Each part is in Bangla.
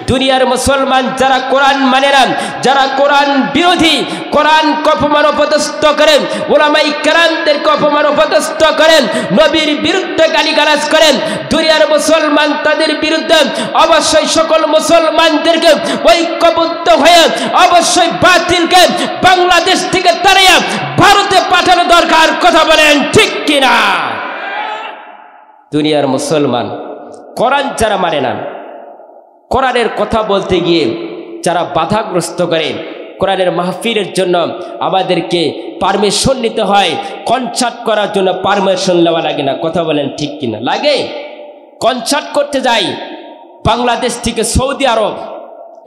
দুনিয়ার মুসলমান যারা কোরআন মানে না, যারা কোরআন বিরোধী, কোরআনকে অপমান অপদস্থ করেন, উলামায়ে কেরামদেরকে অপমান অপদস্থ করেন, নবীর বিরুদ্ধে গালিগালাজ করেন, দুনিয়ার মুসলমান তাদের বিরুদ্ধে অবশ্যই সকল মুসলমানদেরকে ঐক্যবদ্ধ হয়ে অবশ্যই বাতিলকে বাংলাদেশ থেকে তাড়িয়ে ভারতে পাঠানো দরকার। কথা বলেন ঠিক কিনা? দুনিয়ার মুসলমান কোরআন যারা মানে না, কোরআনের কথা বলতে গিয়ে যারা বাধাগ্রস্ত করে, কোরআনের মাহফিলের জন্য আমাদেরকে পারমিশন নিতে হয়, কনসার্ট করার জন্য পারমিশন নেওয়া লাগে না। কথা বলেন ঠিক কিনা? লাগে। কনসার্ট করতে যাই বাংলাদেশ থেকে সৌদি আরব,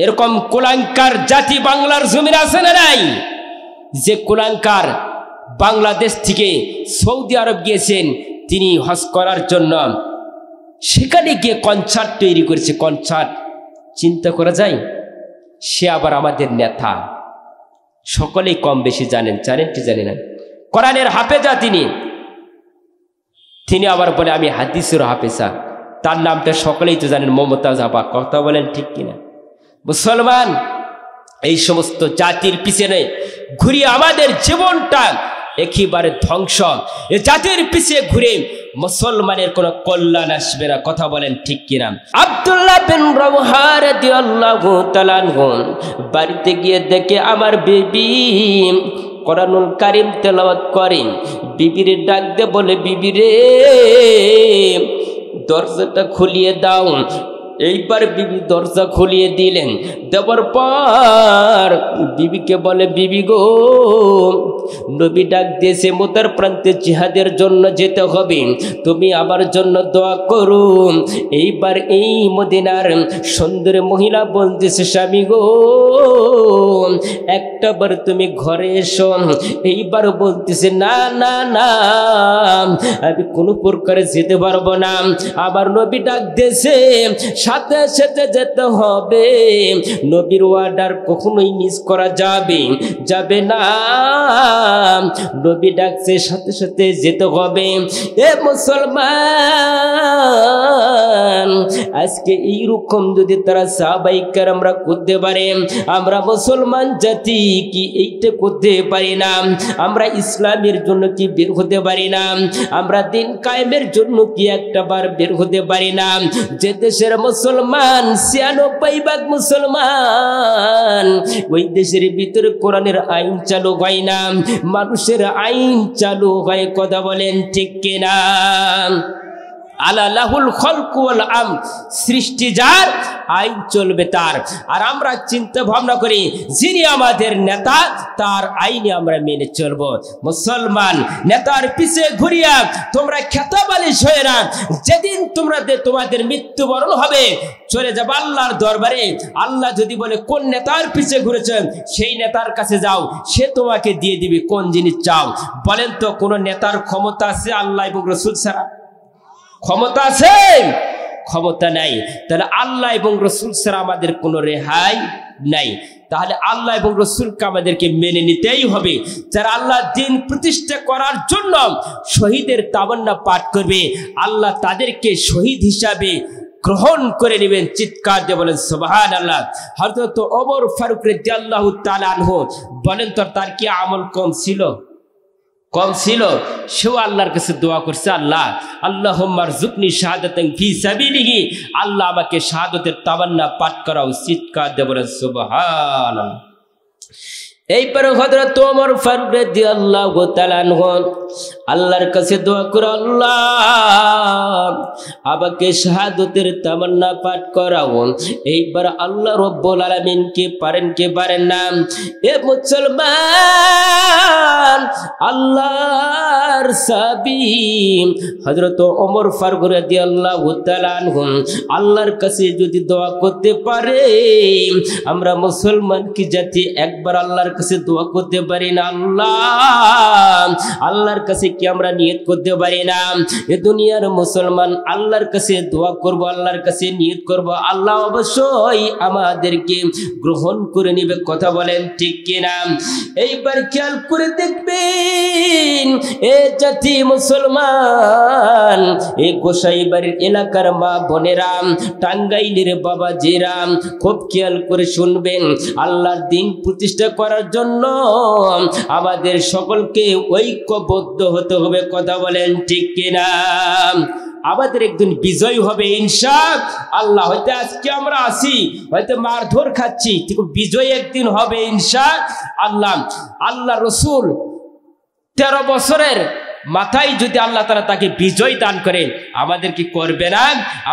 এরকম কুলাঙ্কার জাতি বাংলার জমিনে আছে না নাই? যে কুলাঙ্কার বাংলাদেশ থেকে সৌদি আরব গিয়েছেন, তিনি হজ করার জন্য সেখানে গিয়ে কনসার্ট তৈরি করেছে। কনসার্ট চিন্তা করা যায়? সে আবার আমাদের নেতা, সকলেই কম বেশি জানেন কি জানেন না? কোরআনের হাফেজা তিনি আবার বলে আমি হাদিসের হাফেজা। তার নামটা সকলেই তো জানেন, মমতাজ আপা। কথা বলেন ঠিক কিনা? মুসলমান এই সমস্ত জাতির পিছনে ঘুরিয়ে আমাদের জীবনটা একেবারে ধ্বংস। এ জাতির পিছিয়ে ঘুরে মুসলমানের কোনো কল্যাণ আসবে না। কথা বলেন ঠিক কিনা? আব্দুল্লাহ বিন রাওহা রাদিয়াল্লাহু তাআলা আনহু বাড়িতে গিয়ে দেখে আমার বিবি কোরআনুল কারীম তেলাওয়াত করেন। বিবির ডাক দিয়ে বলে, বিবি রে দরজাটা খুলিয়ে দাও। এইবার বিবি দরজা খুলিয়ে দিলেন। দেওয়ার পর বিবিকে বলে, বিবি গো, নবী ডাক দিয়েছে মোতার প্রান্তে জিহাদের জন্য যেতে হবে, তুমি আমার জন্য দোয়া করো। এইবার এই মদিনার সুন্দর মহিলা বলতেছে, স্বামী গো একটাবার তুমি ঘরে এসো। এইবার বলতেছে, না না না আমি কোনো প্রকারে যেতে পারবো না। আবার নবী ডাক দিয়েছে, সাথে সাথে যেতে হবে। নবীর অর্ডার কখনোই মিস করা যাবে না। নবী ডাকছে, সাথে সাথে যেতে হবে। এ মুসলমান, আজকে এইরকম যদি তারা সাহাবায়ে কেরামরা করতে পারে, আমরা মুসলমান জাতি কি এইটা করতে পারি না? আমরা ইসলামের জন্য কি বের হতে পারি না? আমরা দিন কায়েমের জন্য কি একটা বার বের হতে পারি না? যে দেশের মুসলমান ৯৬% মুসলমান, ওই দেশের ভিতরে কোরআনের আইন চালু হয় না, মানুষের আইন চালু হয়। কথা বলেন ঠিক কিনা? আলা লাহুল খলকু ওয়াল আমর, সৃষ্টি যার, আইন চলবে তার। আর আমরা চিন্তা ভাবনা করি যিনি আমাদের নেতা, তার আইনে আমরা মেনে চলবো। মুসলমান নেতার পিছে ঘুরিয়া তোমরা খেতাবালিশ হয়ে না। যেদিন তোমাদের মৃত্যুবরণ হবে, চলে যাবে আল্লাহর দরবারে। আল্লাহ যদি বলে কোন নেতার পিছে ঘুরেছেন, সেই নেতার কাছে যাও, সে তোমাকে দিয়ে দিবে কোন জিনিস চাও। বলেন তো কোন নেতার ক্ষমতা আছে আল্লাহ এবং রাসূল ছাড়া? ক্ষমতা আছে? ক্ষমতা নাই। তাহলে আল্লাহ এবং রাসূল ছাড়া আমাদের কোনো রেহাই নাই। তাহলে আল্লাহ এবং রাসূলকে আমাদেরকে মেনে নিতেই হবে। যারা আল্লাহ দ্বীন প্রতিষ্ঠা করার জন্য শহীদের তামান্না পাঠ করবে, আল্লাহ তাদেরকে শহীদ হিসাবে গ্রহণ করে নেবেন। চিৎকার দিয়ে বলেন সুবহানাল্লাহ। হযরত ওমর ফারুক রাদিয়াল্লাহু তাআলা আনহু বলেন তো, তার কি আমল কম ছিল? সেও আল্লাহর কাছে দোয়া করছে, আল্লাহুম্মা রযুকনি শাহাদাতান ফি সাবিলিহি, আল্লাহ আমাকে শাহাদাতের তামান্না পাঠ করাও। চিৎকার দিয়ে বলেন সুবহানাল্লাহ। এইবার হযরত ওমর ফারুক রাদিয়াল্লাহু তাআলা আনহু আল্লাহর কাছে দোয়া করে, আল্লাহ আমাকে শাহাদাতের তামান্না পাঠ করাও। এইবার আল্লাহ রাব্বুল আলামিন কে পারেন না? এ মুসলমান, আল্লাহর সাহাবী হযরত ওমর ফারুক রাদিয়াল্লাহু তাআলা আনহু আল্লাহর কাছে যদি দোয়া করতে পারে, আমরা মুসলমান কি জাতি একবার আল্লাহর আল্লাহর কাছে দোয়া করতে পারি না? আল্লাহর কাছে কি আমরা নিয়ত করতে পারি না এ দুনিয়ার মুসলমান আল্লাহর কাছে দোয়া করব, আল্লাহর কাছে নিয়ত করব, আল্লাহ অবশ্যই আমাদেরকে গ্রহণ করে নিবে? কথা বলেন ঠিক কিনা? এইবার খেয়াল করে দেখবেন এ জাতি মুসলমান, এই গোসাইবাড়ির এলাকার মা বোনেরা, টাঙ্গাইলের বাবাজিরা, খুব খেয়াল করে শুনবেন। আল্লাহর দিন প্রতিষ্ঠা করার জন্য আমাদের সকলকে ঐক্যবদ্ধ হতে হবে। কথা বলেন ঠিক কিনা? আমাদের একদিন বিজয় হবে ইনশাআল্লাহ। হয়তো আজকে আমরা আছি, হয়তো মারধর খাচ্ছি, কিন্তু বিজয় একদিন হবে ইনশাআল্লাহ। আল্লাহ রসুল 13 বছরের মাথায় যদি আল্লাহ তাআলা তাকে বিজয় দান করেন, আমাদের কি করবে না?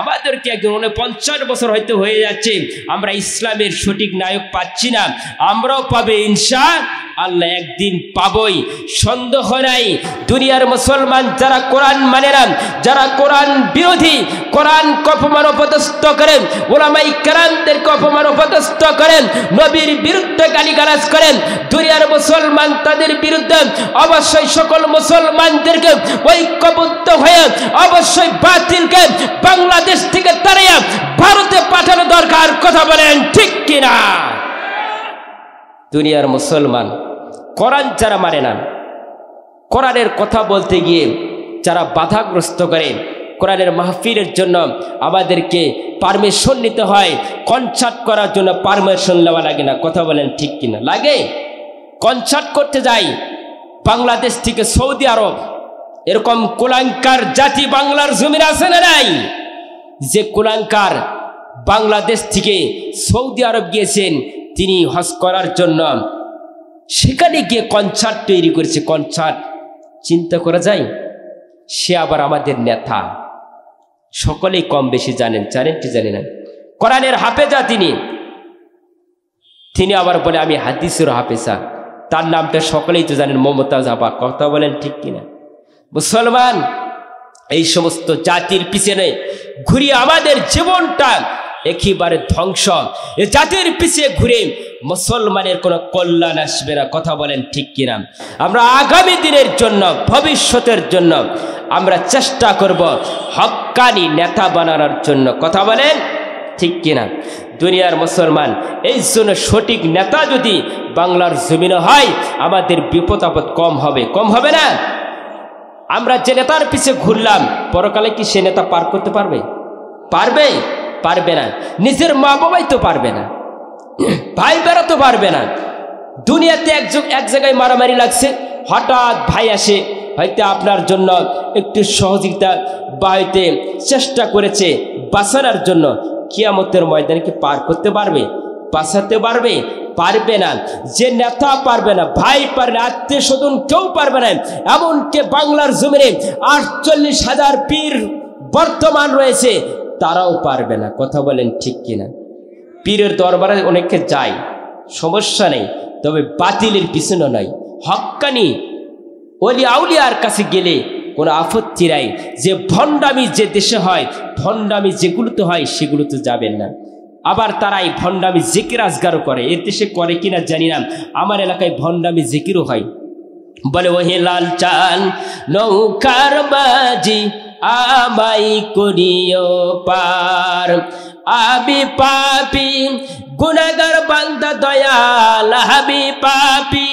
আমাদেরকে একজন 49 বছর হয়তো হয়ে যাচ্ছে, আমরা ইসলামের সঠিক নায়ক পাচ্ছি না, আমরাও পাবে ইনশাআল্লাহ, একদিন পাবই, সন্দেহ নাই। দুনিয়ার মুসলমান যারা কোরআন মানে না, যারা কোরআন বিরোধী, কোরআনকে অপমান অপদস্থ করেন, উলামায়ে কেরামদেরকে অপমান অপদস্থ করেন, নবীর বিরুদ্ধে গালিগালাজ করেন, দুনিয়ার মুসলমান তাদের বিরুদ্ধে অবশ্যই সকল মুসলমানদেরকে ঐক্যবদ্ধ হয়ে অবশ্যই বাতিলকে বাংলাদেশ থেকে তাড়িয়ে ভারতে পাঠানো দরকার। কথা বলেন ঠিক কিনা? দুনিয়ার মুসলমান কোরআন যারা মানে না, কোরআনের কথা বলতে গিয়ে যারা বাধাগ্রস্ত করে, কোরআনের মাহফিলের জন্য আমাদেরকে পারমিশন নিতে হয়, কনসার্ট করার জন্য পারমিশন নেওয়া লাগে না? কথা বলেন ঠিক কিনা? লাগে। কনসার্ট করতে যাই বাংলাদেশ থেকে সৌদি আরব, এরকম কুলাঙ্কার জাতি বাংলার জমিন আছে না নাই? যে কুলাঙ্কার বাংলাদেশ থেকে সৌদি আরব গিয়েছেন, তিনি হজ করার জন্য সেখানে গিয়ে কনসার্ট তৈরি করেছে। কনসার্ট চিন্তা করা যায়? সে আবার আমাদের নেতা, সকলেই কম বেশি জানেন কি জানেন না? কোরআনের হাফেজা তিনি আবার বলে আমি হাদিসের হাফেজা। তার নামটা সকলেই তো জানেন, মমতাজ আপা। কথা বলেন ঠিক কিনা? মুসলমান এই সমস্ত জাতির পিছনে ঘুরিয়ে আমাদের জীবনটা একেবারে ধ্বংস। এ জাতির পিছিয়ে ঘুরে মুসলমানের কোনো কল্যাণ আসবে না। কথা বলেন ঠিক কিনা? আমরা আগামী দিনের জন্য, ভবিষ্যতের জন্য আমরা চেষ্টা করব হক্কানি নেতা বানানোর জন্য। কথা বলেন ঠিক কিনা? দুনিয়ার মুসলমান এই জন্য সঠিক নেতা যদি বাংলার জমিনে হয়, আমাদের বিপদ আপদ কম হবে। কম হবে না? আমরা যে নেতার পিছে ঘুরলাম, পরকালে কি সে নেতা পার করতে পারবে? পারবে না। নিজের মা বাবাই তো পারবে না, ভাই বেড়া তো পারবে না। দুনিয়াতে এক জায়গায় মারামারি লাগছে, হঠাৎ ভাই আসে, হয়তো আপনার জন্য একটু সহযোগিতা বা হইতে চেষ্টা করেছে বাঁচানোর জন্য, কিয়ামতের ময়দানে কি পার করতে পারবে? বাঁচাতে পারবে না। যে নেতা পারবে না, ভাই পারবে না, আত্মীয় স্বজন কেউ পারবে না। এমনকি বাংলার জমিনে 48,000 পীর বর্তমান রয়েছে, তারাও পারবে না। কথা বলেন ঠিক কিনা? পীরের দরবারে অনেকে যায়, সমস্যা নেই, তবে বাতিলের পিছনে নয়, হক্কানি ওলি আউলিয়ার কাছে গেলে কোনো আপত্তি নাই। যে ভণ্ডামি যে দেশে হয়, ভণ্ডামি যেগুলোতে হয় সেগুলোতে যাবেন না। আবার তারাই ভণ্ডামি জিকির আজগারও করে, এর দেশে করে কিনা জানি না, আমার এলাকায় ভণ্ডামি জিকিরও হয়। বলে ওহে লাল চান নৌকার বাজি আমাই করিও পার, আমি পাপী গুনাহগার বান্দা দয়াল, আমি পাপী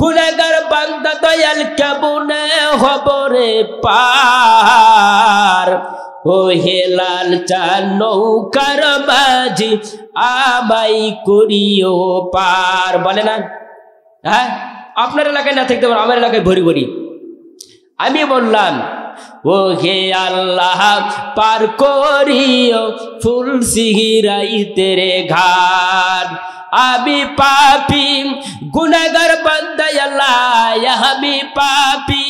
গুনাহগার বান্দা দয়াল, কেমনে হব রে পার। ও হে লাল চান নৌকার বাজি আমাই করিও পার। বলে না? হ্যাঁ, আপনার এলাকায় না থাকতে পারে, আমার এলাকায় ভরি ভরি। আমি বললাম ও হে আল্লাহ পার করিও ফুল সিহিরাইতে রে ঘাট, আমি পাপী গুনাহগার বান্দা আল্লাহ, আমি পাপী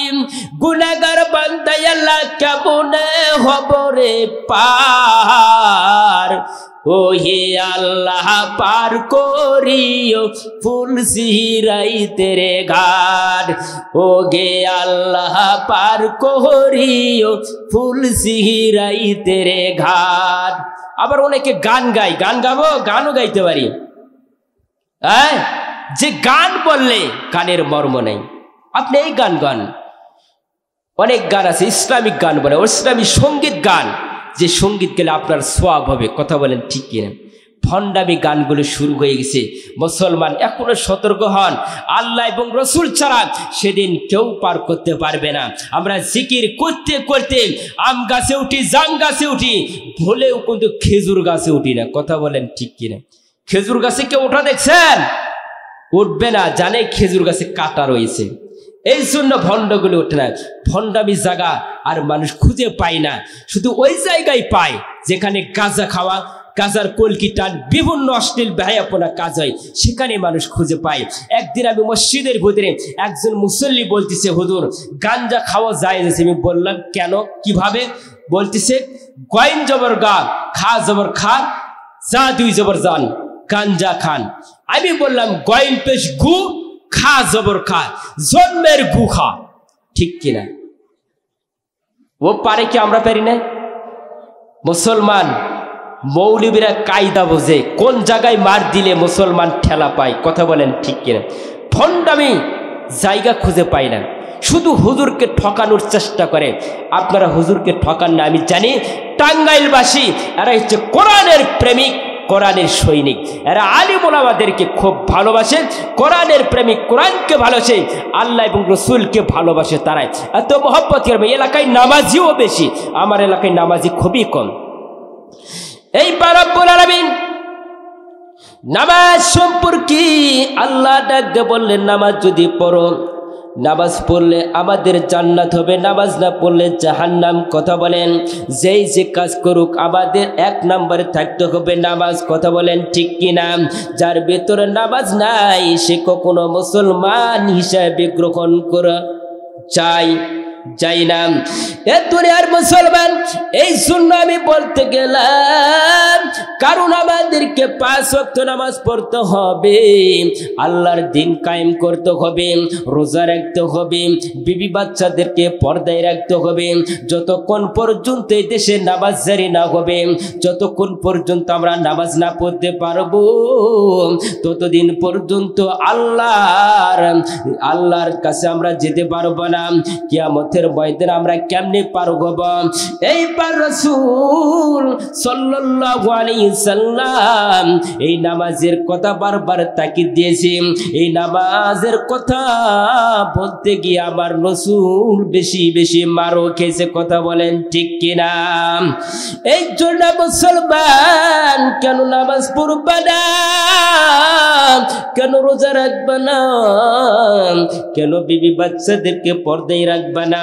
গুনাহগার বান্দা আল্লাহ, কেমনে হব রে পার। ও হে আল্লাহ পার করিও ফুল সিহিরাইতে রে ঘাট, ও গে আল্লাহ পার করিও ফুল সিহিরাইতে রে ঘাট। আবার অনেকে গান গায়, গান গাবো, গানও গাইতে পারি। যে গান বললে গানের মর্ম নেই, আপনি এই গান গান, অনেক গান আছে ইসলামিক গান বলে, ইসলামী সঙ্গীত গান, যে সঙ্গীত গেলে আপনার সোয়াব হবে। কথা বলেন ঠিক কিনা? ভণ্ডামি গানগুলো শুরু হয়ে গেছে। মুসলমান এখনো সতর্ক হন, আল্লাহ এবং রসুল ছাড়া সেদিন কেউ পার করতে পারবে না। আমরা জিকির করতে করতে আম গাছে উঠি, জাম গাছে উঠি, ভুলেও কিন্তু খেজুর গাছে উঠি না। কথা বলেন ঠিক কিনা? খেজুর গাছে কেউ ওঠা দেখছেন? উঠবে না, জানে খেজুর গাছে কাটা রয়েছে, এই জন্য ভণ্ডগুলো ওঠে না। ভণ্ডামি জায়গা আর মানুষ খুঁজে পায় না, শুধু ওই জায়গায় পায় যেখানে গাঁজা খাওয়া, গাজার কলকি টান, বিভিন্ন অশ্লীল ব্যয়াপনা কাজ হয়, সেখানে মানুষ খুঁজে পায়। একদিন আমি মসজিদের ভিতরে একজন মুসল্লি বলতেছে, হুজুর গাঞ্জা খাওয়া যায়? আমি বললাম কেন, কিভাবে? বলতেছে গয়েন জবর গা, খা জবর খা, যা দুই জবর জান, গাঞ্জা খান। আমি বললাম গয়েন পেশ গু, খা জবর খা, জন্মের গু খা। ঠিক কিনা? ও পারে কি? আমরা পারি না? মুসলমান মৌলবীরা কায়দা বোঝে, কোন জায়গায় মার দিলে মুসলমান ঠেলা পায়। কথা বলেন ঠিক কিনা? ভণ্ডামি জায়গা খুঁজে পায় না, শুধু হুজুরকে ঠকানোর চেষ্টা করে। আপনারা হুজুরকে ঠকান না, আমি জানি। টাঙ্গাইলবাসী এরা হচ্ছে কোরআনের প্রেমিক, কোরআনের সৈনিক, এরা আলিম ওলামাদেরকে খুব ভালোবাসে, কোরআনের প্রেমিক, কোরআনকে ভালোবাসে, আল্লাহ এবং রসুলকে ভালোবাসে। তারাই এত মহব্বত করবে। এলাকায় নামাজিও বেশি, আমার এলাকায় নামাজি খুবই কম। এই রব্বুল আলামিন নামাজ সম্পর্কে আল্লাহ ডাক দিয়ে বললেন, নামাজ যদি পড়ো, নামাজ পড়লে আমাদের জান্নাত হবে, নামাজ না পড়লে জাহান্নাম। কথা বলেন, যেই যে কাজ করুক আমাদের এক নম্বরে থাকতে হবে নামাজ। কথা বলেন ঠিক কিনা? যার ভেতরে নামাজ নাই সে কখনো মুসলমান হিসাবে গ্রহণ করা যাই না। এ দুনিয়ার মুসলমান, এই জন্য আমি বলতে গেলাম, কারণ আমাদেরকে 5 ওয়াক্ত নামাজ পড়তে হবে, আল্লাহর দিন কায়েম করতে হবে, রোজা রাখতে হবে, বিবি বাচ্চাদেরকে পর্দায় রাখতে হবে। যতক্ষণ পর্যন্ত এই দেশে নামাজ জারি না হবে, যতক্ষণ পর্যন্ত আমরা নামাজ না পড়তে পারবো, ততদিন পর্যন্ত আল্লাহর কাছে আমরা যেতে পারবো না। কিয়ামতের ময়দানে আমরা কেমনে পার হব? এইবার রাসূল সাল্লাল্লাহু আলাইহি সাল্লাম এই নামাজের কথা বারবার তাকিদ দিয়েছে। এই নামাজের কথা বলতে গিয়ে আমার রাসূল বেশি বেশি মারও খেয়েছে। কথা বলেন ঠিক কিনা? এই জন্য মুসলমান, কেন নামাজ পড়বা না? কেন রোজা রাখবা না? কেন বিবি বাচ্চাদেরকে পর্দায় রাখবা না?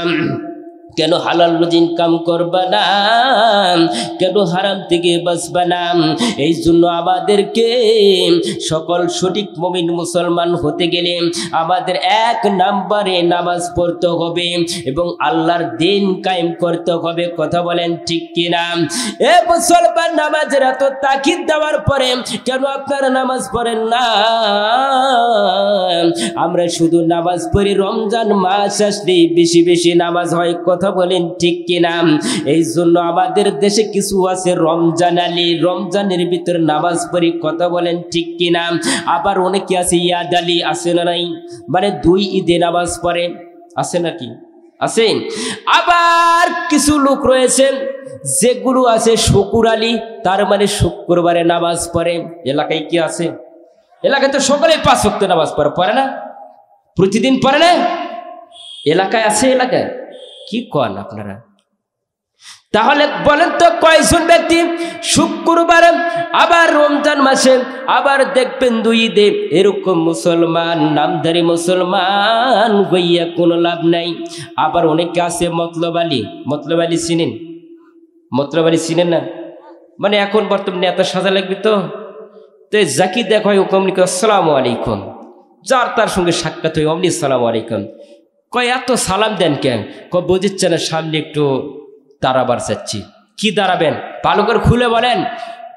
কেন হালাল রুজি ইনকাম করবা না? কেন হারাম থেকে বাঁচবা না? এই জন্য আমাদেরকে সকল সঠিক মুমিন মুসলমান হতে গেলে আমাদের 1 নম্বরে নামাজ পড়তে হবে এবং আল্লাহর দিন কায়েম করতে হবে। কথা বলেন ঠিক কিনা? এ মুসলমান, নামাজের এত তাকিদ দেওয়ার পরে কেন আপনারা নামাজ পড়েন না? আমরা শুধু নামাজ পড়ি রমজান মাস আসলে বেশি বেশি নামাজ হয়। কথা বলেন ঠিক কিনা? এই জন্য আমাদের দেশে কিছু আছে রমজান আলী, রমজানের ভিতরে নামাজ পড়ি। কথা বলেন ঠিক কিনা? আবার অনেকে আছে ইয়াদ আলী, আছে না নাই? মানে 2 ঈদে নামাজ পড়ে, আছে নাকি? আছে। আবার কিছু লোক রয়েছে যেগুলো আছে শুকুর আলী, তার মানে শুক্রবারে নামাজ পড়ে। এলাকায় কি আছে? এলাকায় তো সকালে 5 ওয়াক্ত নামাজ পড়ে না? প্রতিদিন পড়ে না? এলাকায় আছে? এলাকায় কি কন আপনারা? তাহলে বলেন তো কয়জন ব্যক্তি শুক্রবার আবার রমজান মাসে আবার দেখবেন 2 ঈদে এরকম মুসলমান, নামধারী মুসলমান হইয়া কোনো লাভ নাই। আবার অনেকে আছে মতলব আলী চিনেন? মতলব আলী চিনেন না? মানে এখন বর্তমানে এত সাজা লাগবে তো যাকে দেখা হয় অমনি আসসালামু আলাইকুম, যার তার সঙ্গে সাক্ষাৎ হয় অমনি আসসালামু আলাইকুম। কয় এত সালাম দেন কেন? বুঝছে না সামনে একটু দাঁড়াবার চাচ্ছি। কি দাঁড়াবেন? ভালো করে খুলে বলেন।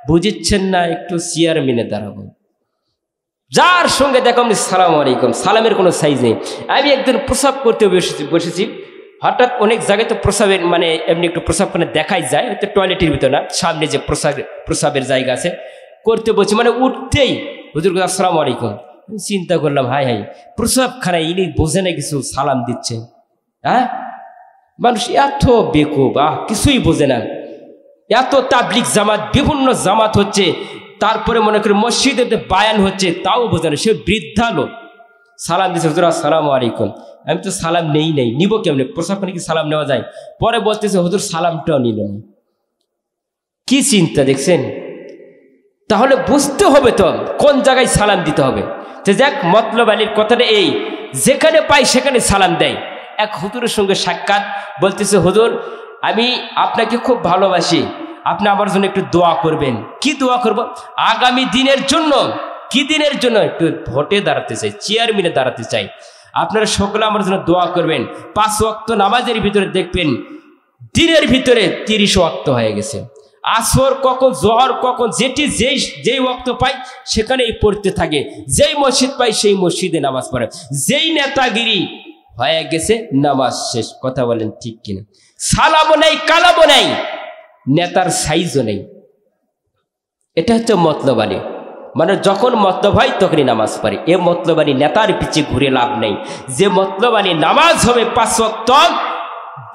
বুঝছেন না? একটু চেয়ারম্যানে দাঁড়াবো। যার সঙ্গে দেখো আমি সালাম আলাইকুম, সালামের কোনো সাইজ নেই। আমি একদিন প্রসাব করতে বসেছি, হঠাৎ অনেক জায়গায় তো প্রসাবের মানে এমনি একটু প্রসাব করে দেখাই যায়, হয়তো টয়লেটের ভিতর না, সামনে যে প্রসাবের জায়গা আছে, করতে বলছি। মানে উঠতেই হুজুর আসসালামু আলাইকুম, চিন্তা করলাম, হাই হাই, প্রসাবখানায় ইনি বোঝে না কিছু, সালাম দিচ্ছে। হ্যাঁ, মানুষ এত বেকুব, কিছুই বোঝে না। এত তাবলিগ জামাত, বিভিন্ন জামাত হচ্ছে, তারপরে মনে করি মসজিদে বায়ান হচ্ছে, তাও বোঝে না। সে বৃদ্ধা লোক সালাম দিচ্ছে, হুজুর আসসালামু আলাইকুম। আমি তো সালাম নেই, নিব কেমনে? প্রসাবখানে কি সালাম নেওয়া যায়? পরে বলতেছে হুজুর সালামটাও নিল না। কি চিন্তা দেখছেন? তাহলে বুঝতে হবে তো কোন জায়গায় সালাম দিতে হবে। তো যাক, মতলব আলীর কথাটা এই, যেখানে পাই সেখানে সালাম দেয়। এক হুজুরের সঙ্গে সাক্ষাৎ, বলতেছে হুজুর আমি আপনাকে খুব ভালোবাসি, আপনি আমার জন্য একটু দোয়া করবেন। কি দোয়া করব? আগামী দিনের জন্য। কি দিনের জন্য? একটু ভোটে দাঁড়াতে চাই, চেয়ারম্যানে দাঁড়াতে চাই, আপনারা সকলে আমার জন্য দোয়া করবেন। 5 ওয়াক্ত নামাজের ভিতরে দেখবেন দিনের ভিতরে 30 ওয়াক্ত হয়ে গেছে। আসর কখন, জোহর কখন, যেই ওয়াক্ত পাই সেখানেই পড়তে থাকে। যেই মসজিদ পাই সেই মসজিদে নামাজ পড়ে। যেই নেতাগিরি হয়ে গেছে, নামাজ শেষ। কথা বলেন ঠিক কিনা? সালামও নেই, কালামও নেই, নেতার সাইজও নেই। এটা হচ্ছে মতলবানি। মানে যখন মতলব হয় তখনই নামাজ পড়ে। এ মতলবানি নেতার পিছিয়ে ঘুরে লাভ নেই। যে মতলবানি নামাজ হবে 5 ওয়াক্ত,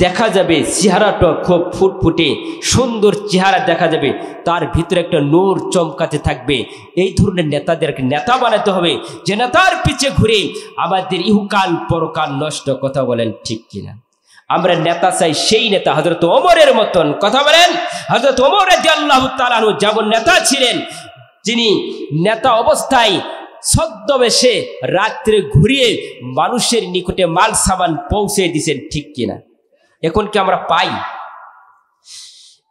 দেখা যাবে চেহারাটা খুব ফুটফুটে সুন্দর চেহারা দেখা যাবে, তার ভিতরে একটা নূর চমকাতে থাকবে। এই ধরনের নেতাদেরকে নেতা বানাতে হবে, যে নেতার পিছে ঘুরে আমাদের ইহকাল পরকাল নষ্ট। কথা বলেন ঠিক কিনা? আমরা নেতা চাই সেই নেতা হযরত ওমরের মতন। কথা বলেন, হযরত ওমর রাদিয়াল্লাহু তাআলা আনহু যেমন নেতা ছিলেন, যিনি নেতা অবস্থায় ছদ্মবেশে রাত্রে ঘুরিয়ে মানুষের নিকটে মাল সামান পৌঁছে দিয়েছেন। ঠিক কিনা? এখন কি আমরা পাই?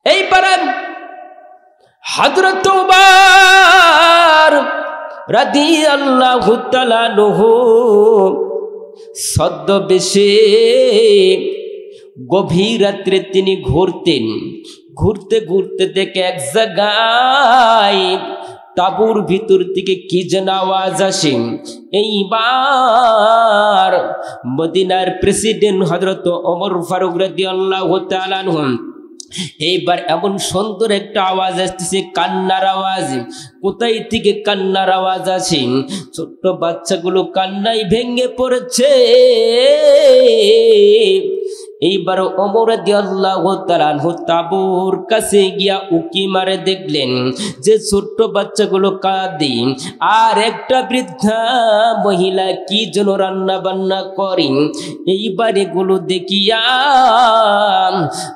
এইবারে হযরত ওমর রাদিয়াল্লাহু তাআলা আনহু ছদ্মবেশে গভীর রাত্রে তিনি ঘুরতে ঘুরতে দেখে এক জায়গায় তাবুর ভিতর থেকে কি যেন আওয়াজ আসে। এইবার মদিনার প্রেসিডেন্ট হযরত ওমর ফারুক রাদিয়াল্লাহু তাআলা আনহু, এইবার এমন সুন্দর একটা আওয়াজ আসতেছে, কান্নার আওয়াজ। কোথায় থেকে কান্নার আওয়াজ আসে? ছোট্ট বাচ্চাগুলো কান্নায় ভেঙে পড়েছে। এইবার ওমর রাদিয়াল্লাহু তাআলা আনহু তাবুর কাছে গিয়া উকি মারে দেখলেন যে ছোট্ট বাচ্চাগুলো কাঁদে, আর একটা বৃদ্ধা মহিলা কি যেন রান্না বান্না করেন। এইবার এগুলো দেখিয়া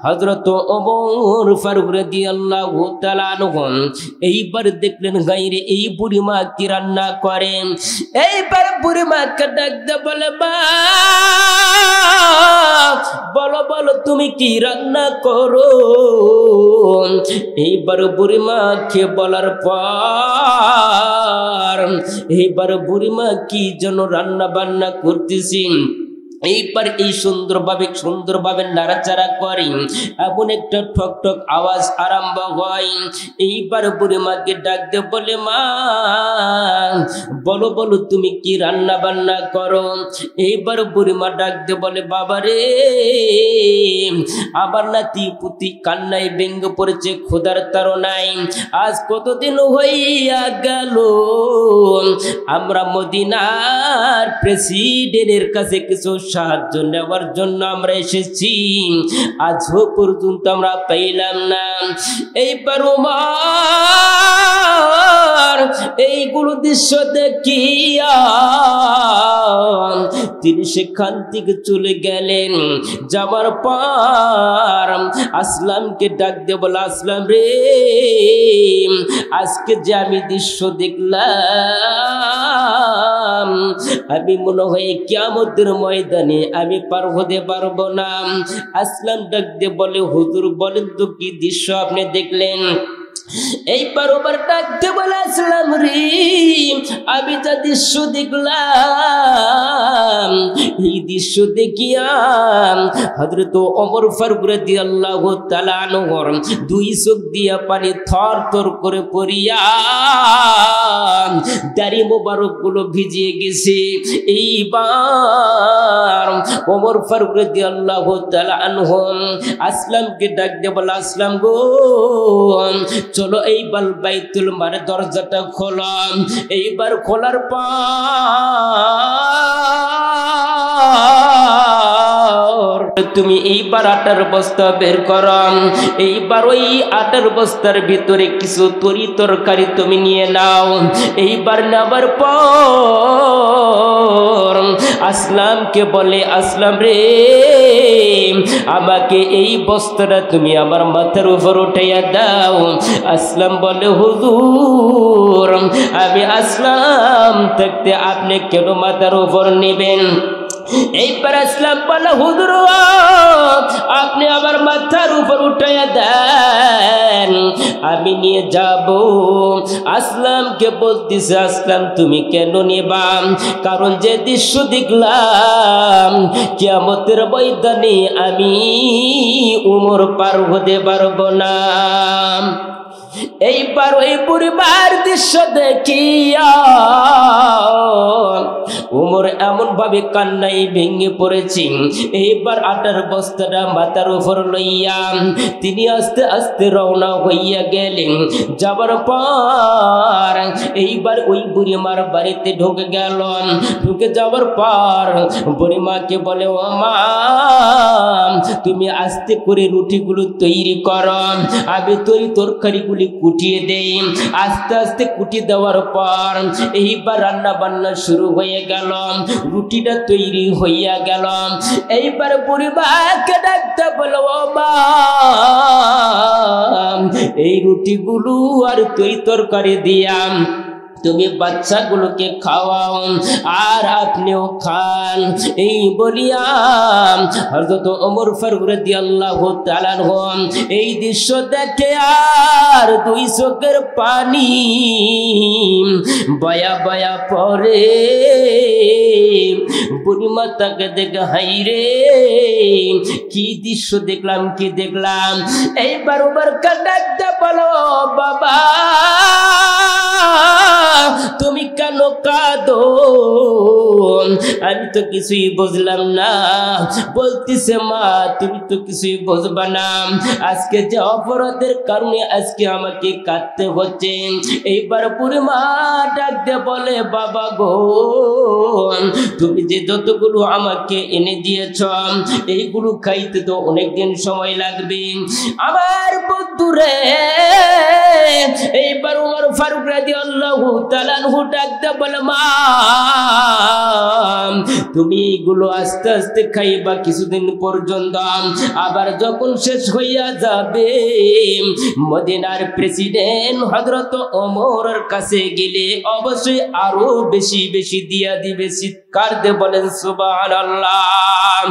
হযরত ওমর ফারুক রাদিয়াল্লাহু তাআলা আনহু এইবার দেখলেন গাইরে এই বুড়িমা কি রান্না করেন। এইবার বুড়িমাকে ডাকতে বলে, মা বলো বলো তুমি কি রান্না করো? এইবার বুড়িমাকে বলার পর এইবার বুড়িমা কি যেন রান্না বান্না করতেছি। এইবার এই সুন্দরভাবে নাড়াচাড়া করি, এমন একটা ঠক ঠক আওয়াজ আরম্ভ হয়। এইবার বুড়িমাকে ডাকতে বলে, মা বলো বলো তুমি কি রান্না বান্না করো? এইবার বুড়িমা ডাকতে বলে, বাবা রে, আবার নাতি পুতি কান্নায় ব্যঙ্গ পড়েছে খোদার তাড়নায়। আজ কতদিন হইয়া গেল আমরা মদিনার প্রেসিডেন্টের কাছে কিছু সাহায্য নেওয়ার জন্য আমরা এসেছি, আজও পর্যন্ত আমরা পাইলাম না। এইবার ওমর এইগুলো দৃশ্য দেখিয়া তিনি সেখান থেকে চলে গেলেন। যাবার পর আসলামকে ডাক দিয়ে বলে, আসলাম রে, আজকে যে আমি দৃশ্য দেখলাম, আমি মনে হয় কিয়ামতের ময়দানে আমি পার হতে পারবো না। আসলাম ডাক দিয়ে বলে, হুজুর বলেন তো কি দৃশ্য আপনি দেখলেন? এইবার ওমর ডাকতে বলে, আসলাম রে, আমি যা দৃশ্য দেখলাম, এই দৃশ্য দেখিয়া হযরত ওমর ফারুক রাদিয়াল্লাহু তাআলা আনহুর 2 চোখ দিয়া পানি থর থর করে পড়িয়া দাড়ি মোবারক গুলো ভিজিয়ে গেছে। এইবার ওমর ফারুক রাদিয়াল্লাহু তাআলা আনহু আসলামকে ডাক দিয়ে বলে, আসলাম গো চলো এইবার বাইতুল মালের দরজাটা খোলো। এইবার খোলার পর তুমি এইবার আটার বস্তা বের করো। এইবার ওই আটার বস্তার ভিতরে কিছু তরি তরকারি তুমি নিয়ে নাও। এইবার নেবার পর আসলামকে বলে, আসলাম রে আমাকে এই বস্তাটা তুমি আমার মাথার উপর উঠাইয়া দাও। আসলাম বলে, হুজুর আমি আসলাম থাকতে আপনি কেন মাথার উপর নেবেন? এইবার আসলাম বলে, হুজুর আপনি আমার মাথার উপর উঠাইয়া দেন, আমি নিয়ে যাব। আসলামকে বলতেছে, আসলাম তুমি কেন নেবা? কারণ যে দৃশ্য দেখলাম কিয়ামতের ময়দানে আমি উমর পার হতে পারবো না। এইবার ওই পরিবার দৃশ্য দেখিয়া উমর এমন ভাবে কান্নায় ভেঙে পড়েছি। এইবার আটার বস্তাটা মাথার উপর লইয়া তিনি আস্তে আস্তে রওনা হইয়া গেলেন। যাবার পর এইবার ওই বুড়িমার বাড়িতে ঢুকে গেল। ঢুকে যাবার পর বুড়িমাকে বলে, ও মা তুমি আস্তে করে রুটিগুলো তৈরি করো, আমি তরকারিগুলি কুটিয়ে দেই। আস্তে আস্তে কুটি দেওয়ার পর এইবার রান্না বান্না শুরু হয়ে গেল। রুটিটা তৈরি হইয়া গেল। এইবার বুড়িমাকে ডাকতে বলো, ও মা এই রুটিগুলো আর তরকারি দিয়া তুমি বাচ্চাগুলোকে খাওয়াও আর আপনিও খান। এই বলিয়া হযরত ওমর ফারুক রাদিয়াল্লাহু তাআলা এই দৃশ্য দেখে আর দুই চোখের পানি বয়া বয়া পড়ে। বুড়িমা তাকে দেখে, হাই রে কি দৃশ্য দেখলাম, কি দেখলাম। এইবার ওমরকে ডাকতে বলো, বাবা তুমি কেন কাঁদো? আমি তো কিছুই বুঝলাম না। বলতেছে, মা তুমি তো কিছুই বুঝবা না, আজকে যে অপরাধের কারণে আজকে আমাকে কাঁদতে হচ্ছে। এইবার বুড়িমা ডাকতে বলে, বাবা গো তুমি যে যতগুলো আমাকে এনে দিয়েছ এইগুলো খাইতে তো অনেকদিন সময় লাগবে আমার বন্ধুরে। এইবার ওমর ফারুক রাদিয়াল্লাহু তাআলা আনহু ডাকতে বলে, মা তুমি এইগুলো আস্তে আস্তে খাইবা কিছুদিন পর্যন্ত, আবার যখন শেষ হইয়া যাবে মদিনার প্রেসিডেন্ট হযরত ওমরের কাছে গেলে অবশ্যই আরো বেশি বেশি দিয়া দিবে। চিৎকার দিয়ে বলেন সুবহানাল্লাহ।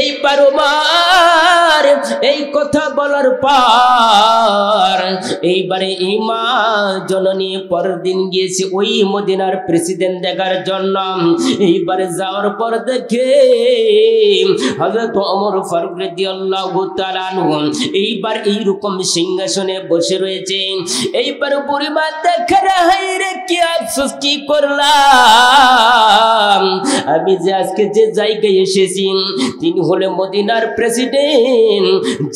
এইবার ওমর এই কথা বলার পর এইবারে ইমা জননী পরের দিন গিয়েছে ওই মদিনার প্রেসিডেন্ট দেখার জন্য। এইবারে যাওয়ার পর দেখে হযরত ওমর ফারুক রাদিয়াল্লাহু তাআলা আনহু এইবার এইরকম সিংহাসনে বসে রয়েছে। এইবার বুড়িমা দেখে, রে কি আফসোস কি করলাম, আমি যে আজকে যে জায়গায় এসেছি তিনি হলেন মদিনার প্রেসিডেন্ট,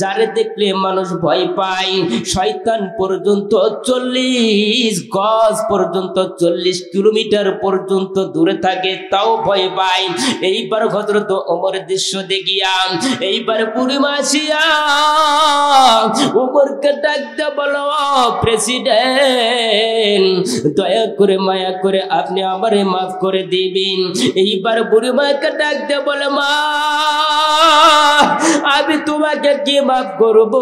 যারে দেখলে মানুষ ভয় পায়। শয়তান পর্যন্ত 40 গজ পর্যন্ত 40 কিলোমিটার পর্যন্ত দূরে থাকে তাও ভয় পায়। এইবার হযরত ওমরের দৃশ্য দেখিয়া এইবার বুড়িমা আসিয়া ওমরকে ডাকতে বলো, প্রেসিডেন্ট দয়া করে মায়া করে আপনি আমারে মাফ করে দিবেন। এইবার বুড়িমাকে ডাকতে বলে, মা আমি তোমাকে কি মাফ করব?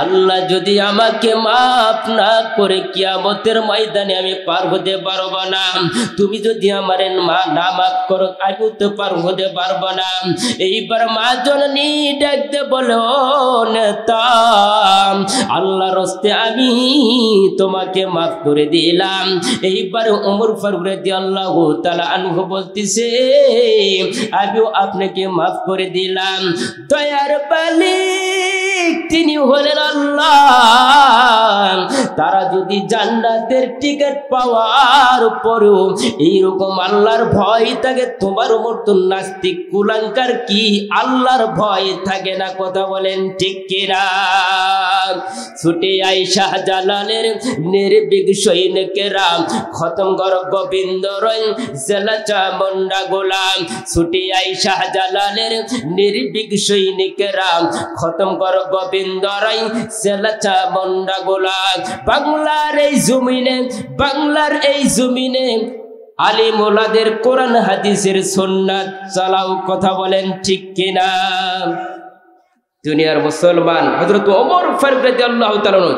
আল্লাহ যদি আমাকে মাফ না করে কিয়ামতের ময়দানে আমি পার হতে পারবো না। তুমি যদি আমার না মাফ করো আমিও তো পার হতে পারবো না। এইবার মা জননী ডাকতে বলো, নেতা আল্লাহর রাস্তে আমি তোমাকে মাফ করে দিলাম। এইবার ওমর ফারুক রাদিয়াল্লাহু তাআলা আনহু বলতেছে, আমিও আপনাকে মাফ করে দিলাম। দয়ার মালিক তিনি হলেন আল্লাহ, যদি জান্নাতের টিকিট পাওয়ার পরেও এইরকম আল্লাহর ভয় থাকে, তোমার মতো নাস্তিক কুলাঙ্কার কি আল্লাহর ভয় থাকে না? কথা বলেন ঠিক কিনা? ছুটে আই শাহজালালের নির্ভীক সৈনিকেরা, খতম কর গোবিন্দ রয় জেলা চামুন্ডা গোলাম। ছুটে আই শাহজালালের নির্ভীক সৈনিকেরা, খতম কর গোবিন্দ রয় জেলা চামুন্ডা গোলাম। বাংলার এই জমিনে, বাংলার এই জমিনে আলিম ওলাদের কোরআন হাদিসের সুন্নাত চালাও। কথা বলেন ঠিক কিনা? দুনিয়ার মুসলমান হযরত ওমর ফারুক রাদিয়াল্লাহু তাআলা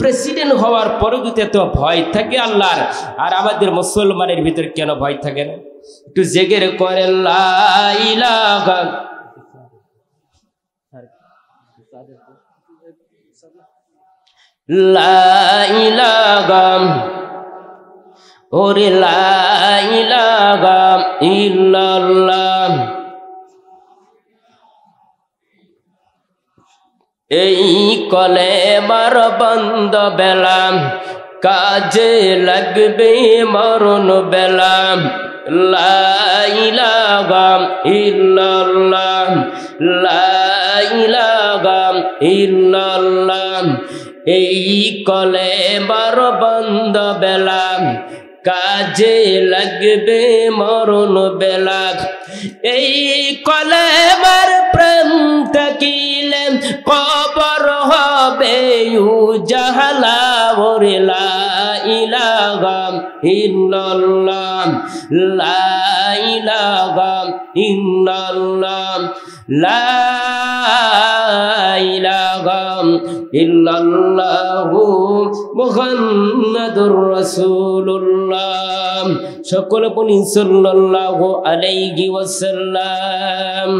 প্রেসিডেন্ট হওয়ার পরে যদি এত ভয় থাকে আল্লাহর, আর আমাদের মুসলমানের ভিতরে কেন ভয় থাকে না? একটু জেগের করে লা ইলাহা লা ইলাহা ওরে লা ইলাহা ইল্লাল্লাহ। এই কলেমার বন্ধ বেলা, কাজে লাগবে মরণ বেলা। লা ইলাহা ইল্লাল্লাহ, লা ইলাহা ইল্লাল্লাহ। এই কলেমার বন্ধ বেলা, কাজে লাগবে মরণ বেলা। এই কলেমার প্রেম থাকিলে কবর হবে উজালা। ওরে লা ইলাহা ইল্লাল্লাহ, লা ইলাহা ইল্লাল্লাহ, লা ইলাহা ইল্লাল্লাহু মুহাম্মাদুর রাসূলুল্লাহ। সকল বলি সাল্লাল্লাহু আলাইহি ওয়াসাল্লাম।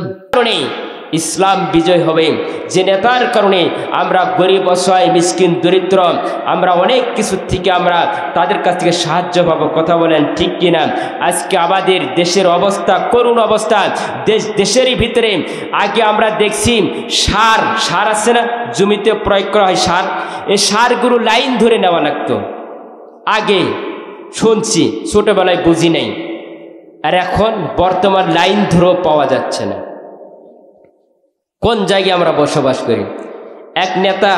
ইসলাম বিজয় হবে যে নেতার কারণে আমরা গরিব, অসহায়, মিসকিন, দরিদ্র, আমরা অনেক কিছু থেকে আমরা তাদের কাছ থেকে সাহায্য পাবো। কথা বলেন ঠিক কিনা? আজকে আমাদের দেশের অবস্থা করুণ অবস্থা। দেশেরই ভিতরে আগে আমরা দেখছি সার আছে না, জমিতে প্রয়োগ করা হয় সার। এই সারগুলো লাইন ধরে নেওয়া লাগতো আগে, শুনছি, ছোটবেলায় বুঝি নাই। আর এখন বর্তমান লাইন ধরেও পাওয়া যাচ্ছে না। কোন জায়গায় আমরা বসবাস করি? এক নেতা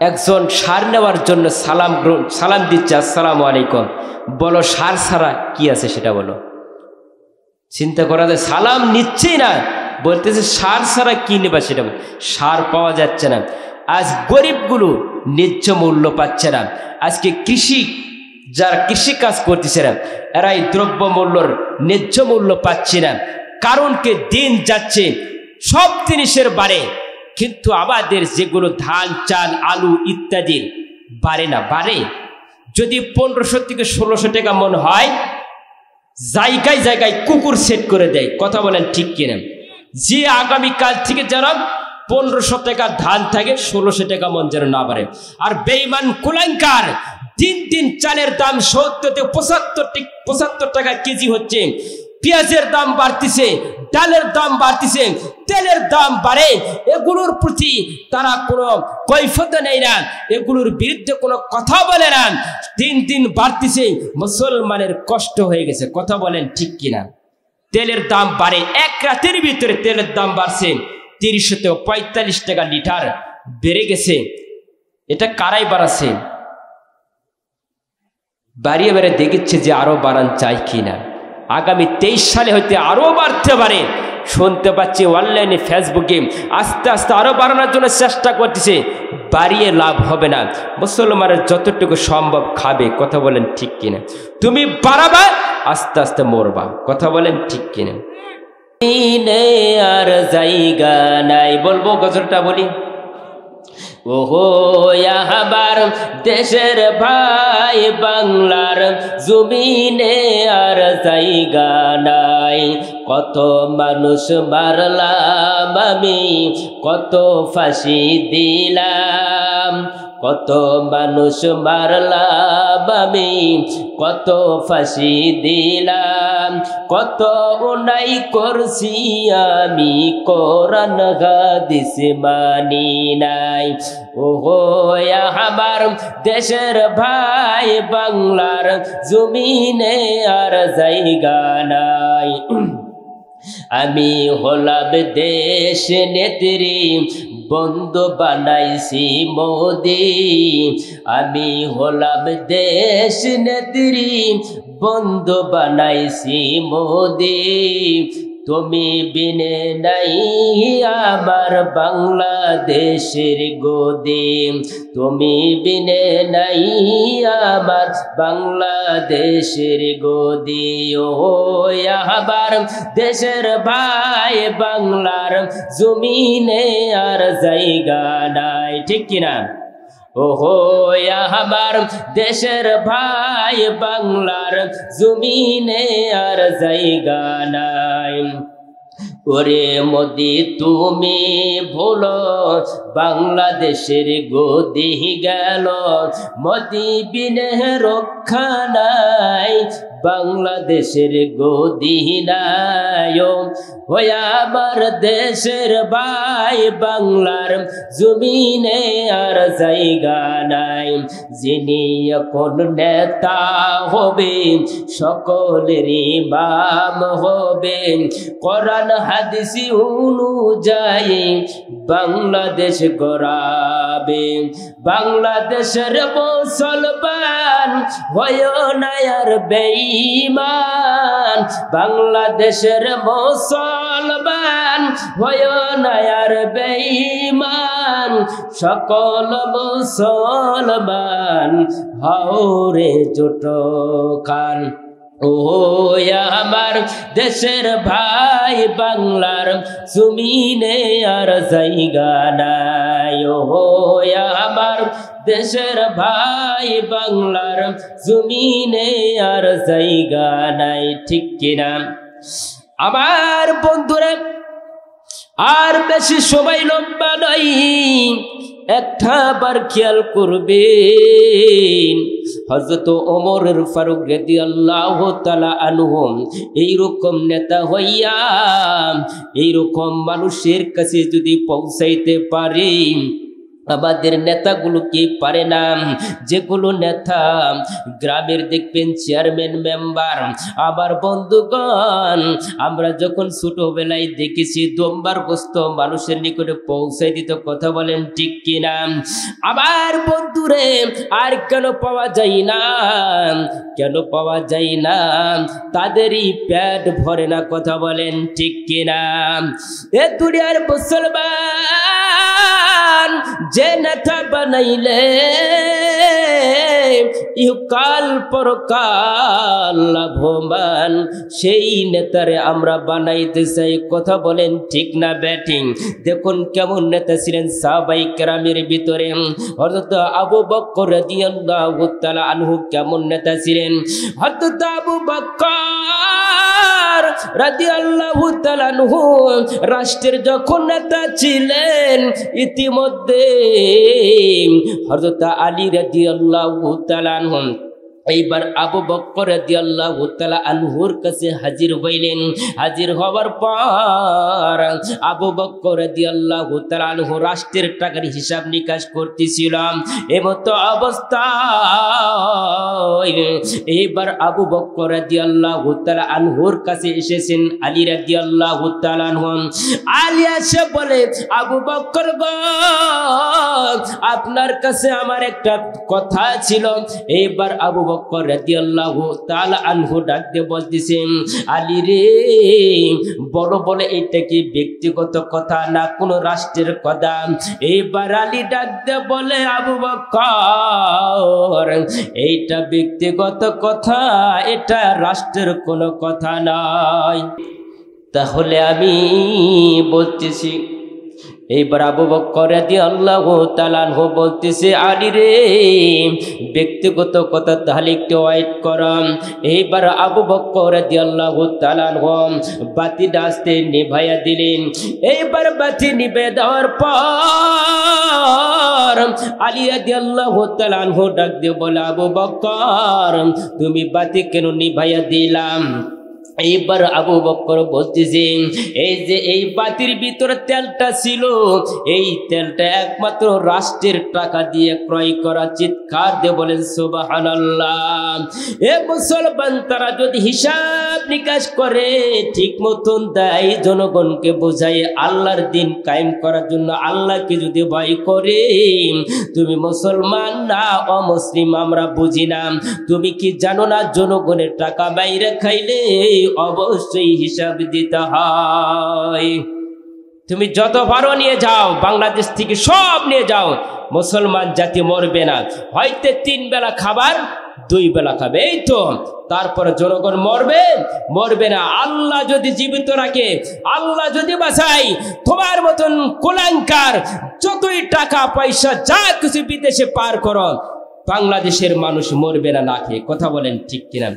একজন সার নেওয়ার জন্য সালাম দিচ্ছে, আসসালামু আলাইকুম। বলো সার ছাড়া কি আছে সেটা বলো। চিন্তা করা যায়, সালাম নিচ্ছেই না, বলতেছে সার ছাড়া কি নেবা সেটা। সার পাওয়া যাচ্ছে না। আজ গরিবগুলো ন্যায্য মূল্য পাচ্ছে না। আজকে যারা কৃষি কাজ করতেছে না, এরা এই দ্রব্য মূল্যর ন্যায্য মূল্য পাচ্ছে না। কারণকে দিন যাচ্ছে, সব জিনিসের বাড়ে, কিন্তু আমাদের যেগুলো ধান, চাল, আলু ইত্যাদির বাড়ে না। বাড়ে যদি 1500 থেকে 1600 টাকা মন হয়, জায়গায় জায়গায় কুকুর সেট করে দেয়। কথা বলেন ঠিক কিনা? যে আগামীকাল থেকে যেন 1500 টাকা ধান থাকে, 1600 টাকা মন যেন না বাড়ে। আর বেঈমান কুলাঙ্কার দিন দিন চালের দাম 70 থেকে 75 টাকা কেজি হচ্ছে। পেঁয়াজের দাম বাড়তিছে, ডালের দাম বাড়তিছে, তেলের দাম বাড়ে। এগুলোর প্রতি তারা কোনো কৈফিয়ত নেয় না, এগুলোর বিরুদ্ধে কোনো কথা বলে না। দিন দিন বাড়তিছে, মুসলমানের কষ্ট হয়ে গেছে। কথা বলেন ঠিক কিনা? তেলের দাম বাড়ে, এক রাতের ভিতরে তেলের দাম বাড়ছে 30 থেকে 45 টাকা লিটার বেড়ে গেছে। এটা কারাই বাড়াচ্ছে? বাড়িয়ে বেড়ে দেখেছে যে আরো বাড়ান চাই কিনা। আগামী 23 সালে হইতে আরো বাড়তে পারে, শুনতে পাচ্ছি অনলাইনে, ফেসবুকে। আস্তে আস্তে আরো বাড়ানোর জন্য চেষ্টা করতেছে। বাড়িয়ে লাভ হবে না, মুসলমানের যতটুকু সম্ভব খাবে। কথা বলেন ঠিক কিনা? তুমি বাড়াবা, আস্তে আস্তে মরবা। কথা বলেন ঠিক কিনা? আর জায়গা নাই। বলবো গজলটা বলি। ওহো আবার দেশের ভাই, বাংলার জমিনে আর জায়গা নাই। কত মানুষ মারলাম আমি, কত ফাঁসি দিলাম। কত মানুষ মারলাম আমি, কত ফাঁসি দিলাম। কত অন্যায় করছি আমি, কোরআন হাদিস মানি নাই। ওহো আমার দেশের ভাই বাংলার জমিনে আর জায়গা নাই। আমি হলাম দেশ নেত্রী বন্ধু বানাইছি মোদি, আমি হলাম দেশ নেত্রী বন্ধু বানাইছি মোদি। তুমি বিনে নাই আমার বাংলাদেশের গদি, তুমি বিনে নাই আমার বাংলাদেশের গদি। ও আমার দেশের ভাই বাংলার জমিনে আর জায়গা নাই, ঠিক কিনা? ওহো আমার দেশের ভাই বাংলার জমিনে আর জায়গা নাই। ওরে মোদি তুমি ভুলো বাংলাদেশের গদি গেল, মোদি বিনে রক্ষা নাই বাংলাদেশের গদি নাই। ও আমার দেশের ভাই বাংলার জমিনে আর জায়গা নাই। যিনি এখন নেতা হবে সকলের ইমাম হবে, কোরআন হাদিস অনুযায়ী বাংলাদেশ গড়াবে। বাংলাদেশের মুসলমান হয় না আর বেঈমান, বাংলাদেশের মুসলমান হয় না আর বেঈমান। সকল মুসলমান হাওরে জোট খান। ও আমার দেশের ভাই বাংলার জমিনে আর জায়গা নাই। ও আমার দেশের ভাই বাংলার জমিনে আর জায়গা নাই, ঠিক কিনা? আমার বন্ধুরা আর বেশি সময় লম্বা নাই, একটা বার খেয়াল করবেন হযরত ওমর ফারুক রাদিয়াল্লাহু তাআলা আনহু এইরকম নেতা হইয়া এইরকম মানুষের কাছে যদি পৌঁছাইতে পারে, আমাদের নেতাগুলো কি পারে না? যেগুলো নেতা গ্রামের দেখবেন চেয়ারম্যান মেম্বার, আবার বন্ধুগণ আমরা যখন ছোটবেলায় দেখেছি দম্বার গোস্ত মানুষের নিকটে পৌঁছাই দিত, কথা বলেন ঠিক কিনা? আবার বন্ধুরে আর কেন পাওয়া যায় না? কেন পাওয়া যায় না? তাদেরই পেট ভরে না, কথা বলেন ঠিক কিনা? এ দুনিয়ার মুসলমান যে নেতা বানাইলে ইহকাল পরকাল লাভবান, সেই নেতারে আমরা বানাইতে চাই, কথা বলেন ঠিক না ব্যাটিং? দেখুন কেমন নেতা ছিলেন সাহাবায়ে কেরামের ভিতরে। হযরত আবু বকর রাদিয়াল্লাহু তাআলা আনহু কেমন নেতা ছিলেন? হযরত আবু বকর রাদিয়াল্লাহু তাআলা আনহু রাষ্ট্রের যখন নেতা ছিলেন, ইতিমধ্যে হযরত আলী রাদিয়াল্লাহু তাআলা আনহু এইবার আবু বকর রাদিয়াল্লাহু তাআলা আনহুর কাছে হাজির হইলেন। হাজির হওয়ার পর আবু বকর রাদিয়াল্লাহু তাআলা আনহু রাষ্ট্রের টাকার হিসাব নিকাশ করতেছিল। এমতো অবস্থা এইবার আবু বকর রাদিয়াল্লাহু তাআলা আনহুর কাছে এসেছেন আলী রাদিয়াল্লাহু তাআলা আনহু। আলী এসে বলে, আবু বকর গো, আপনার কাছে আমার একটা কথা ছিল। এইবার আবু বকর রাদিয়াল্লাহু তাআলা আনহু ডাক দিয়ে বলতেছেন, আলী রে বড় বলে এটা কি ব্যক্তিগত কথা না কোনো রাষ্ট্রের কথা? এইবার আলী ডাক দিয়ে বলে, আবু বকর এইটা ব্যক্তিগত কথা, এটা রাষ্ট্রের কোনো কথা নয়। তাহলে আমি বলতেছি, এইবার আবু বকর রাদিয়াল্লাহু তাআলা আনহু বলতেছে, আলী রে ব্যক্তিগত কথা তাহলে একটু ওয়েট করম। এইবার আবু বকর রাদিয়াল্লাহু তাআলা আনহু বাতি ডাস্তে নিভাইয়া দিলেন। এইবার বাতি নিভে দেওয়ার পর আলী রাদিয়াল্লাহু তাআলা আনহু ডাক দিয়ে বলে, আবু বকর তুমি বাতি কেন নিভাইয়া দিলাম? এইবার আবু বকর বলতেছে, এই যে এই বাতির ভিতরে তেলটা ছিল, এই তেলটা একমাত্র রাষ্ট্রের টাকা দিয়ে ক্রয় করা। চিৎকার দিয়ে বলেন সুবহানাল্লাহ। এ মুসলমান, তারা যদি হিসাব নিকাশ করে ঠিক মতন দেয়, জনগণকে বোঝায় আল্লাহর দিন কায়েম করার জন্য, আল্লাহকে যদি ভয় করে, তুমি মুসলমান না অমুসলিম আমরা বুঝি না। তুমি কি জানো না, জনগণের টাকা বাইরে খাইলে অবশ্যই হিসাব দিতে হয়। তুমি যত পারো নিয়ে যাও, বাংলাদেশ থেকে সব নিয়ে যাও, মুসলমান জাতি মরবে না। হয়তো 3 বেলা খাবার 2 বেলা খাবে, এই তো। তারপরে জনগণ মরবে না। আল্লাহ যদি জীবিত রাখে, আল্লাহ যদি বাঁচায়, তোমার মতন কুলাঙ্কার যতই টাকা পয়সা যা কিছু বিদেশে পার করো, বাংলাদেশের মানুষ মরবে না না খেয়ে। কথা বলেন ঠিক কিনা?